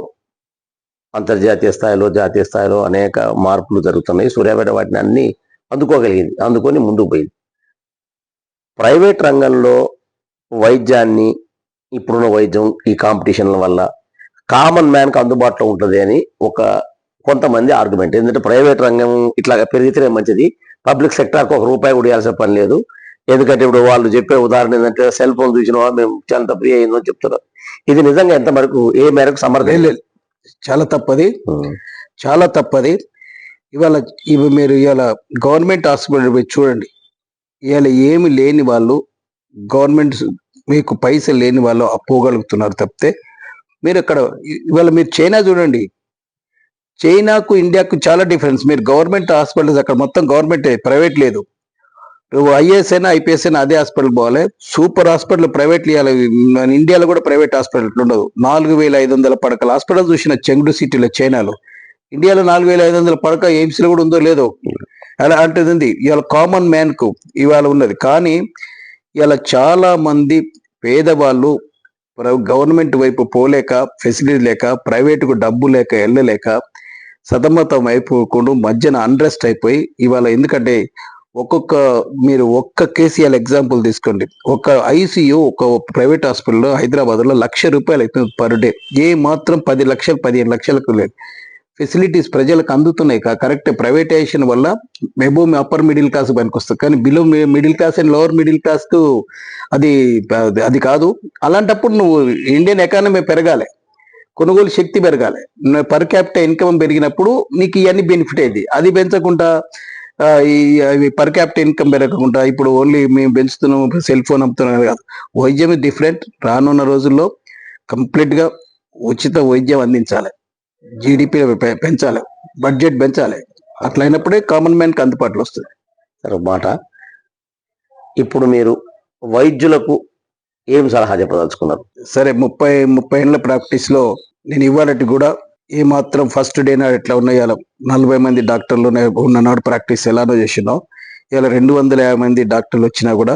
అంతర్జాతీయ స్థాయిలో, జాతీయ స్థాయిలో అనేక మార్పులు జరుగుతున్నాయి. సూర్యాపేట వాటిని అన్ని అందుకోగలిగింది, అందుకొని ముందుకు పోయింది. ప్రైవేట్ రంగంలో వైద్యాన్ని, ఇప్పుడున్న వైద్యం ఈ కాంపిటీషన్ల వల్ల కామన్ మ్యాన్కి అందుబాటులో ఉంటుంది అని కొంతమంది ఆర్గ్యుమెంట్. ఎందుకంటే ప్రైవేట్ రంగం ఇట్లా పెరిగితేనే మంచిది, పబ్లిక్ సెక్టార్కి ₹1 కూడా ఇవ్వాల్సిన పని లేదు. ఎందుకంటే ఇప్పుడు వాళ్ళు చెప్పే ఉదాహరణ ఏంటంటే సెల్ ఫోన్ చూసిన మేము చాలా ఫ్రీ అయిందని చెప్తున్నారు. ఇది నిజంగా ఎంత వరకు, ఏ మేరకు సమర్థం? చాలా తప్పది, చాలా తప్పది. మీరు ఇవాళ గవర్నమెంట్ హాస్పిటల్ పోయి చూడండి. ఇవాళ ఏమి లేని వాళ్ళు, గవర్నమెంట్ మీకు పైసలు లేని వాళ్ళు అప్పుకోగలుగుతున్నారు తప్పితే, మీరు అక్కడ ఇవాళ మీరు చైనా చూడండి, చైనాకు ఇండియాకు చాలా డిఫరెన్స్. మీరు గవర్నమెంట్ హాస్పిటల్స్ అక్కడ మొత్తం గవర్నమెంట్, ప్రైవేట్ లేదు. నువ్వు ఐఏఎస్ అయినా ఐపీఎస్ అయినా అదే హాస్పిటల్ పోవాలి. సూపర్ హాస్పిటల్ ప్రైవేట్ ఇవ్వాలి. ఇండియాలో కూడా ప్రైవేట్ హాస్పిటల్ ఉండదు. 4500 పడకల హాస్పిటల్ చూసిన చెంగ్డు సిటీలో చైనాలో. ఇండియాలో 4500 పడక ఎయిమ్స్ లో కూడా ఉందో లేదో అలా అంటుంది. ఇవాళ కామన్ మ్యాన్ కు ఇవాళ ఉన్నది. కానీ ఇవాళ చాలా మంది పేదవాళ్ళు గవర్నమెంట్ వైపు పోలేక, ఫెసిలిటీ లేక, ప్రైవేటుకు డబ్బు లేక, వెళ్ళలేక సతమతం అయిపోకుండా మధ్యన అన్రెస్ట్ అయిపోయి ఇవాళ. ఎందుకంటే మీరు ఒక్క కేసీఆర్ ఎగ్జాంపుల్ తీసుకోండి. ఒక ఐసీయూ ఒక ప్రైవేట్ హాస్పిటల్లో హైదరాబాద్ లో ₹1,00,000 అవుతుంది పర్ డే. ఏ మాత్రం 10 లక్షలు 15 లక్షలకు లేదు. ఫెసిలిటీస్ ప్రజలకు అందుతున్నాయి. కరెక్ట్, ప్రైవేటైజేషన్ వల్ల మేబో అప్పర్ మిడిల్ క్లాస్ పనికొస్తుంది, కానీ below middle class and lower middle class కు అది కాదు. అలాంటప్పుడు నువ్వు ఇండియన్ ఎకానమీ పెరగాలి, కొనుగోలు శక్తి పెరగాలి, పర్ క్యాపిటల్ ఇన్కమ్ పెరిగినప్పుడు నీకు ఇవన్నీ బెనిఫిట్ అయింది. అది పెంచకుండా పర్ క్యాపిటల్ ఇన్కమ్ పెరగకుండా ఇప్పుడు ఓన్లీ మేము పెంచుతున్నాం, సెల్ ఫోన్ అమ్ముతున్నాం కాదు. వైద్యం డిఫరెంట్. రానున్న రోజుల్లో కంప్లీట్ గా ఉచిత వైద్యం అందించాలి, జీడిపి పెంచాలి, బడ్జెట్ పెంచాలి. అట్లయినప్పుడే కామన్ మ్యాన్ కి అందుబాటులో వస్తుంది. సరే మాట, ఇప్పుడు మీరు వైద్యులకు ఏం సలహా చెప్పదలుచుకున్నారు? సరే, 30 ఏళ్ళ ప్రాక్టీస్ లో నేను ఇవాళకి కూడా ఏమాత్రం ఫస్ట్ డే నాడు ఎట్లా ఉన్నాయో ఇలా 40 మంది డాక్టర్లు ఉన్ననాడు ప్రాక్టీస్ ఎలానో చేసినాం, ఇలా 250 మంది డాక్టర్లు వచ్చినా కూడా,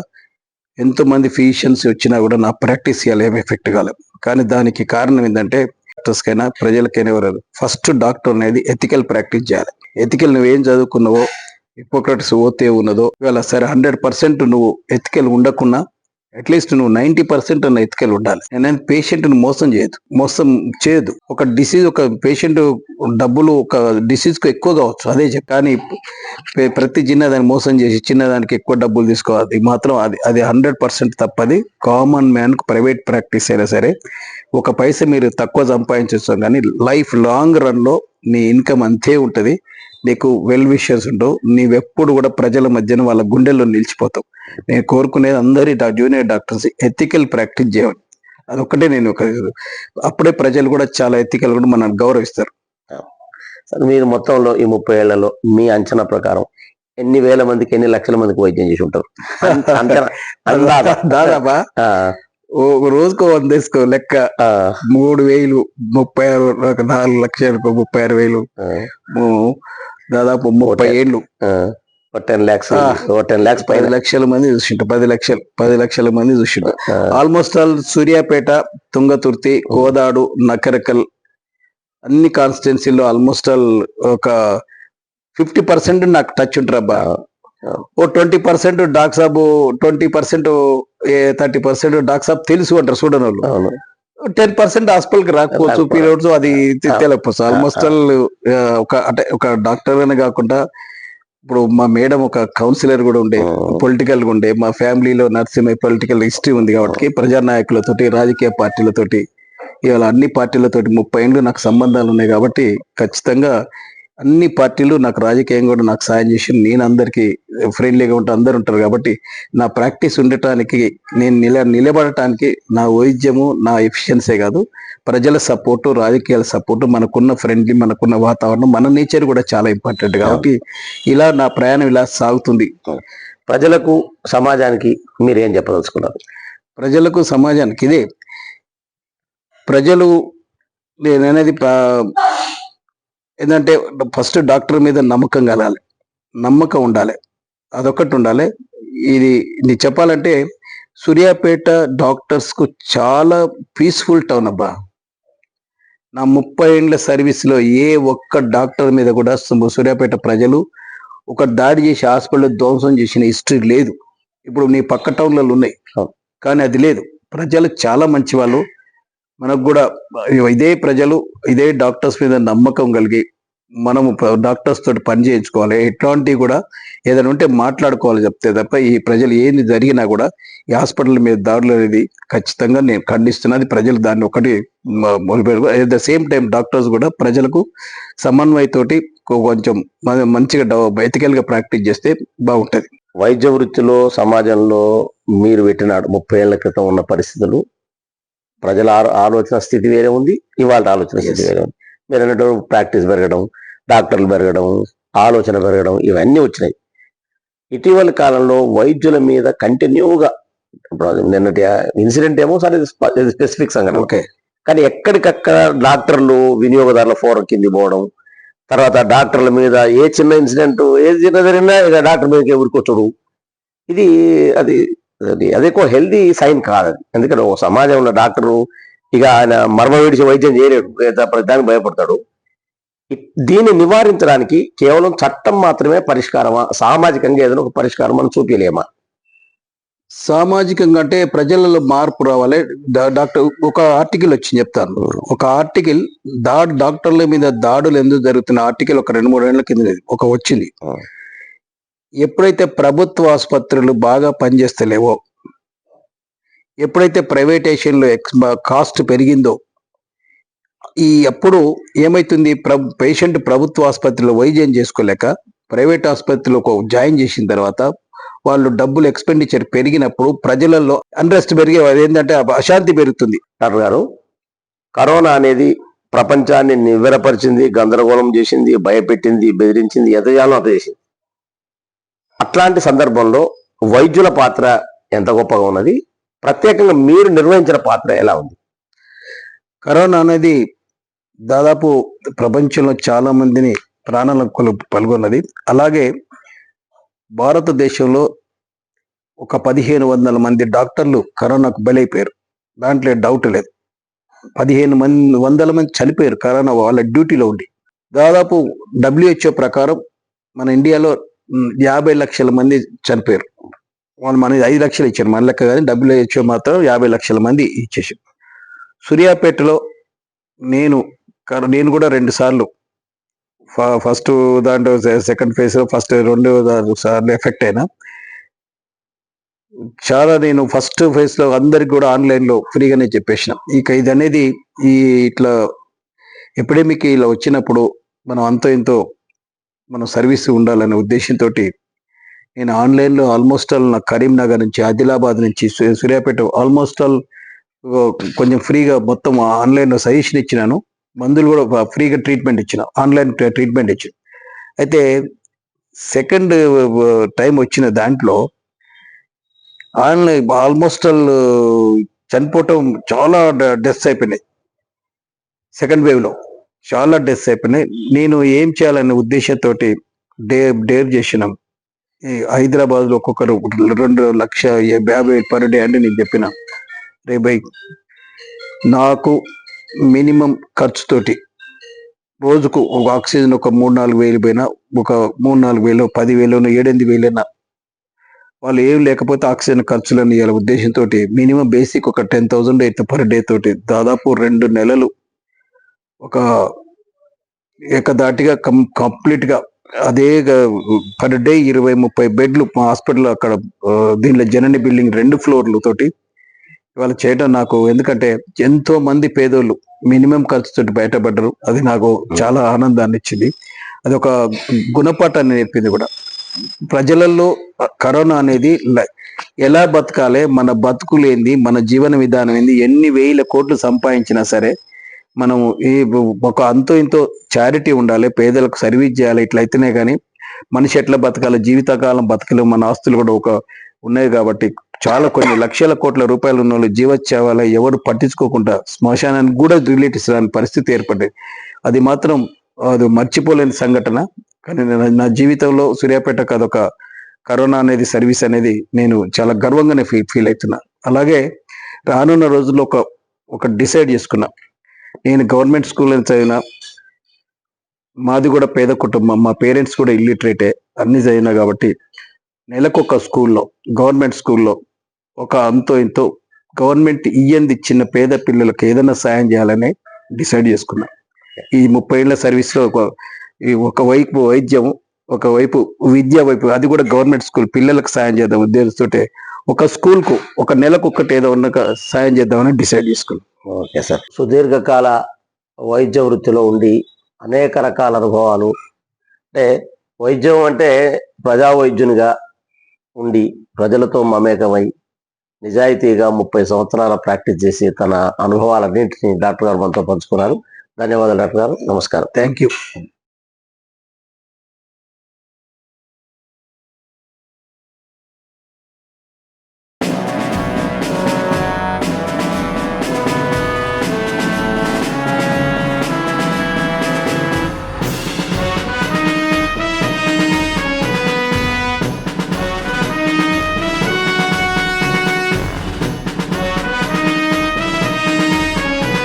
ఎంతో మంది ఫిజిషియన్స్ వచ్చినా కూడా నా ప్రాక్టీస్ ఇవాళ ఏం ఎఫెక్ట్ కాలేదు. కానీ దానికి కారణం ఏంటంటే డాక్టర్స్కైనా ప్రజలకైనా ఎవరు ఫస్ట్ డాక్టర్ అనేది ఎథికల్ ప్రాక్టీస్ చేయాలి. ఎథికల్ నువ్వేం చదువుకున్నావో, హిపోక్రటిస్ ఓతే ఉన్నదో ఇవాళ సరే 100% నువ్వు ఎథికల్ ఉండకున్నా అట్లీస్ట్ నువ్వు 90% అన్న ఎథికల్ ఉండాలి. నేను పేషెంట్ ను మోసం చేయదు. ఒక డిసీజ్, ఒక పేషెంట్ డబ్బులు ఒక డిసీజ్ కు ఎక్కువ కావచ్చు, అదే కానీ ప్రతి చిన్నదాన్ని మోసం చేసి చిన్నదానికి ఎక్కువ డబ్బులు తీసుకోవాలి మాత్రం అది 100% తప్పది. కామన్ మ్యాన్ కు ప్రైవేట్ ప్రాక్టీస్ అయినా సరే ఒక పైసా మీరు తక్కువ సంపాదించవచ్చు, కానీ లైఫ్ లాంగ్ రన్ లో నీ ఇన్కమ్ అంతే ఉంటది. నీకు వెల్ విషర్స్ ఉండవు, నీవెప్పుడు కూడా ప్రజల మధ్యన వాళ్ళ గుండెల్లో నిలిచిపోతావు. నేను కోరుకునేది అందరి జూనియర్ డాక్టర్స్ ఎథికల్ ప్రాక్టీస్ చేయాలి. అదొక్కటే నేను అప్పుడే ప్రజలు కూడా చాలా ఎథికల్ కూడా మనల్ని గౌరవిస్తారు. మీరు మొత్తంలో ఈ 30 ఏళ్లలో మీ అంచనా ప్రకారం ఎన్ని వేల మందికి, ఎన్ని లక్షల మందికి వైద్యం చేసి ఉంటారు? దాదాపా ఒక రోజుకో 100 వేసుకో లెక్క. 3,000, 36, 4 లక్షలు, 36,000, దాదాపు 30 ఏళ్ళు, 10 lakhs 10 లక్షల మంది చూసింటారు. 10 లక్షల మంది చూసింటారు. ఆల్మోస్ట్ ఆల్ సూర్యాపేట, తుంగతుర్తి, కోదాడు, నకరకల్ అన్ని కాన్స్టిట్యున్సీలో ఆల్మోస్ట్ ఆల్ ఒక 50% నాకు టచ్ ఉంటారబ్బా. ఓ 20% డాక్ సాబ్, 20% 30% డాక్ సాబ్ తెలుసు అంటారు చూడని వాళ్ళు. 10% హాస్పిటల్కి రాకపోవచ్చు, పీరియడ్స్ అది తెలియకపోవచ్చు. ఆల్మోస్ట్ ఆల్ ఒక డాక్టర్ అనే కాకుండా ఇప్పుడు మా మేడం ఒక కౌన్సిలర్ కూడా ఉండే, పొలిటికల్ గా ఉండే. మా ఫ్యామిలీలో నర్సింగ్ పొలిటికల్ హిస్టరీ ఉంది కాబట్టి ప్రజానాయకులతోటి, రాజకీయ పార్టీలతోటి, ఇవాళ అన్ని పార్టీలతోటి 30 ఏళ్ళు నాకు సంబంధాలు ఉన్నాయి కాబట్టి ఖచ్చితంగా అన్ని పార్టీలు నాకు రాజకీయంగా కూడా నాకు సాయం చేసి, నేను అందరికి ఫ్రెండ్లీగా ఉంటే అందరు ఉంటారు కాబట్టి నా ప్రాక్టీస్ ఉండటానికి, నేను నిలబడటానికి నా వైద్యము, నా ఎఫిషియన్సీ కాదు, ప్రజల సపోర్టు, రాజకీయాల సపోర్టు, మనకున్న ఫ్రెండ్లీ, మనకున్న వాతావరణం, మన నేచర్ కూడా చాలా ఇంపార్టెంట్ కాబట్టి ఇలా నా ప్రయాణం ఇలా సాగుతుంది. ప్రజలకు, సమాజానికి మీరు ఏం చెప్పదలుచుకున్నారు? ప్రజలకు, సమాజానికి ఇదే ప్రజలు నేననేది ఏంటంటే ఫస్ట్ డాక్టర్ మీద నమ్మకం కలగాలి, నమ్మకం ఉండాలి, అదొకటి ఉండాలి. ఇది చెప్పాలంటే సూర్యాపేట డాక్టర్స్ కు చాలా పీస్ఫుల్ టౌన్ అబ్బా. నా 30 ఏళ్ల సర్వీస్ లో ఏ ఒక్క డాక్టర్ మీద కూడా సూర్యాపేట ప్రజలు ఒక దాడి చేసి హాస్పిటల్ ధ్వంసం చేసిన హిస్టరీ లేదు. ఇప్పుడు నీ పక్క టౌన్లలో ఉన్నాయి కానీ అది లేదు. ప్రజలు చాలా మంచి వాళ్ళు. మనకు కూడా ఇదే ప్రజలు, ఇదే డాక్టర్స్ మీద నమ్మకం కలిగి మనము డాక్టర్స్ తోటి పని చేయించుకోవాలి. ఎట్లాంటివి కూడా ఏదైనా ఉంటే మాట్లాడుకోవాలి చెప్తే తప్ప ఈ ప్రజలు ఏంది జరిగినా కూడా ఈ హాస్పిటల్ మీద దాడులు అనేది ఖచ్చితంగా నేను ఖండిస్తున్నది. ప్రజలు దాన్ని ఒకటి at the same time doctors కూడా ప్రజలకు సమన్వయతోటి కొంచెం మంచిగా ఎథికల్ గా ప్రాక్టీస్ చేస్తే బాగుంటది. వైద్య వృత్తిలో, సమాజంలో మీరు పెట్టినాడు 30 ఏళ్ల క్రితం ఉన్న పరిస్థితులు, ప్రజల ఆలోచన స్థితి వేరే ఉంది, ఇవాళ ఆలోచన స్థితి వేరే ఉంది. మీరు అన్నట్టు ప్రాక్టీస్ పెరగడం, డాక్టర్లు పెరగడం, ఆలోచన పెరగడం, ఇవన్నీ వచ్చినాయి. ఇటీవల కాలంలో వైద్యుల మీద కంటిన్యూగా, నిన్నటి ఇన్సిడెంట్ ఏమో సరే స్పెసిఫిక్ సంఘటన, ఓకే, కానీ ఎక్కడికక్కడ డాక్టర్లు వినియోగదారుల ఫోరం కింది పోవడం, తర్వాత డాక్టర్ల మీద ఏ చిన్న ఇన్సిడెంట్, ఏది చిన్న జరిగినా ఇక డాక్టర్ మీదకి ఊరుకొచ్చుడు, ఇది అది ఎక్కువ హెల్దీ సైన్ కాదు. అది ఎందుకంటే ఒక సమాజంలో డాక్టరు ఇక ఆయన మర్మ విడిచి వైద్యం చేయలేడు, దానికి భయపడతాడు. దీన్ని నివారించడానికి కేవలం చట్టం మాత్రమే పరిష్కారమా? సామాజికంగా ఏదైనా ఒక పరిష్కారం మనం చూపించలేమా? సామాజికంగా అంటే ప్రజలలో మార్పు రావాలి. డాక్టర్ ఒక ఆర్టికల్ వచ్చింది చెప్తాను. ఒక ఆర్టికల్ డాక్టర్ల మీద దాడులు ఎందుకు జరుగుతున్న ఆర్టికల్ ఒక 2-3 ఏళ్ల కింద ఒక వచ్చింది. ఎప్పుడైతే ప్రభుత్వ ఆసుపత్రులు బాగా పనిచేస్తలేవో, ఎప్పుడైతే ప్రైవేటైజేషన్లో కాస్ట్ పెరిగిందో, అప్పుడు ఏమైతుంది, పేషెంట్ ప్రభుత్వ ఆసుపత్రిలో వైద్యం చేసుకోలేక ప్రైవేట్ ఆసుపత్రిలో జాయిన్ చేసిన తర్వాత వాళ్ళు డబ్బులు ఎక్స్పెండిచర్ పెరిగినప్పుడు ప్రజలలో అన్రెస్ట్ పెరిగే, ఏంటంటే అశాంతి పెరుగుతుంది. డాక్టర్ గారు, కరోనా అనేది ప్రపంచాన్ని నివ్వెరపరిచింది, గందరగోళం చేసింది, భయపెట్టింది, బెదిరించింది, ఎంత చేయాలో అంత చేసింది. అట్లాంటి సందర్భంలో వైద్యుల పాత్ర ఎంత గొప్పగా ఉన్నది, ప్రత్యేకంగా మీరు నిర్వహించిన పాత్ర ఎలా ఉంది? కరోనా అనేది దాదాపు ప్రపంచంలో చాలా మందిని ప్రాణాలకు పాల్గొన్నది. అలాగే భారతదేశంలో ఒక 1500 మంది డాక్టర్లు కరోనాకు బలైపోయారు. దాంట్లో డౌట్ లేదు. 1500 మంది చనిపోయారు కరోనా వాళ్ళ డ్యూటీలో ఉండి. దాదాపు WHO ప్రకారం మన ఇండియాలో 50 లక్షల మంది చనిపోయారు. వాళ్ళు మనకి 5 లక్షలు ఇచ్చారు, మన లెక్క కానీ WHO మాత్రం 50 లక్షల మంది ఇచ్చేసారు. సూర్యాపేటలో నేను కూడా 2 సార్లు ఫస్ట్ దాంట్లో సెకండ్ ఫేజ్ లో ఫస్ట్ 2 సార్లు ఎఫెక్ట్ అయినా. చాలా నేను ఫస్ట్ ఫేజ్ లో అందరికి కూడా ఆన్లైన్ లో ఫ్రీగానే చెప్పేసిన. ఇక ఇది అనేది ఈ ఇట్లా ఎపిడమిక్ ఇలా వచ్చినప్పుడు మనం అంతో ఇంతో మనం సర్వీస్ ఉండాలనే ఉద్దేశంతో నేను ఆన్లైన్ లో ఆల్మోస్ట్ ఆల్ నా కరీంనగర్ నుంచి, ఆదిలాబాద్ నుంచి, సూర్యాపేట ఆల్మోస్ట్ ఆల్ కొంచెం ఫ్రీగా మొత్తం ఆన్లైన్ లో సజెషన్ ఇచ్చినాను. మందులు కూడా ఫ్రీగా ట్రీట్మెంట్ ఇచ్చిన, ఆన్లైన్ ట్రీట్మెంట్ ఇచ్చిన. అయితే సెకండ్ టైం వచ్చిన దాంట్లో ఆన్లైన్ ఆల్మోస్ట్ ఆల్ చనిపోవటం చాలా డెత్స్ అయిపోయినాయి. సెకండ్ వేవ్ లో చాలా డెత్స్ అయిపోయినాయి. నేను ఏం చేయాలనే ఉద్దేశంతో డేర్ చేసినాం. ఈ హైదరాబాద్ లో ఒక్కొక్కరు 2,50,000 పర్ డే అంటే నేను చెప్పిన, రే బై నాకు మినిమం ఖర్చుతోటి రోజుకు ఒక ఆక్సిజన్ ఒక 3-4 వేలు పోయినా, ఒక 3-4 వేలు, 10,000, 7-8 వేలైనా వాళ్ళు ఏం లేకపోతే ఆక్సిజన్ ఖర్చులను ఇవ్వాలి ఉద్దేశంతో మినిమం బేసిక్ ఒక 10,000 అయితే పర్ డే తోటి దాదాపు 2 నెలలు ఒక ఏకదాటిగా కంప్లీట్ గా అదే పర్ డే 20-30 బెడ్లు మా హాస్పిటల్ అక్కడ దీనిలో జనని బిల్డింగ్ 2 ఫ్లోర్లు తోటి ఇవాళ చేయడం నాకు, ఎందుకంటే ఎంతో మంది పేదోళ్ళు మినిమం ఖర్చుతోటి బయటపడ్డరు. అది నాకు చాలా ఆనందాన్ని ఇచ్చింది. అది ఒక గుణపాఠాన్ని నేర్పింది కూడా. ప్రజలలో కరోనా అనేది ఎలా బతకాలి, మన బతుకులేంది, మన జీవన విధానం ఏంది, ఎన్ని వేల కోట్లు సంపాదించినా సరే మనం ఈ ఒక అంతో ఇంతో చారిటీ ఉండాలి, పేదలకు సర్వీస్ చేయాలి. ఇట్లయితేనే కానీ మనిషి ఎట్లా బతకాలి, జీవితకాలం బతకలేము. మన ఆస్తులు కూడా ఒక ఉన్నాయి కాబట్టి చాలా కొన్ని లక్షల కోట్ల రూపాయలు ఉన్న వాళ్ళు జీవోత్సవాల ఎవరు పట్టించుకోకుండా శ్మశానానికి కూడా రిలేటివ్స్ రాని పరిస్థితి ఏర్పడ్డది. అది మాత్రం అది మర్చిపోలేని సంఘటన. కానీ నా జీవితంలో సూర్యాపేటకు అదొక కరోనా అనేది సర్వీస్ అనేది నేను చాలా గర్వంగానే ఫీల్ అవుతున్నా. అలాగే రానున్న రోజుల్లో ఒక డిసైడ్ చేసుకున్నా, నేను గవర్నమెంట్ స్కూల్ చదివినా, మాది కూడా పేద కుటుంబం, మా పేరెంట్స్ కూడా ఇల్లిటరేటే, అన్ని చదివినా కాబట్టి నెలకొక స్కూల్లో, గవర్నమెంట్ స్కూల్లో ఒక అంతో ఇంతో గవర్నమెంట్ ఇయ్యంది చిన్న పేద పిల్లలకు ఏదైనా సాయం చేయాలని డిసైడ్ చేసుకున్నా. ఈ 30 ఏళ్ల సర్వీస్ లో ఒకవైపు వైద్యం, ఒకవైపు విద్య వైపు, అది కూడా గవర్నమెంట్ స్కూల్ పిల్లలకు సాయం చేద్దాం ఉద్దేశంతో ఒక స్కూల్ కు ఒక నెలకు ఒక్కటి ఏదో ఉన్న సాయం చేద్దామని డిసైడ్ చేసుకున్నాం. Okay sir. సుదీర్ఘకాల వైద్య వృత్తిలో ఉండి అనేక రకాల అనుభవాలు, అంటే వైద్యం అంటే ప్రజా వైద్యునిగా ఉండి ప్రజలతో మమేకమై నిజాయితీగా 30 సంవత్సరాల ప్రాక్టీస్ చేసి తన అనుభవాలన్నింటినీ డాక్టర్ గారు మనతో పంచుకున్నారు. ధన్యవాదాలు డాక్టర్ గారు. నమస్కారం. Thank you.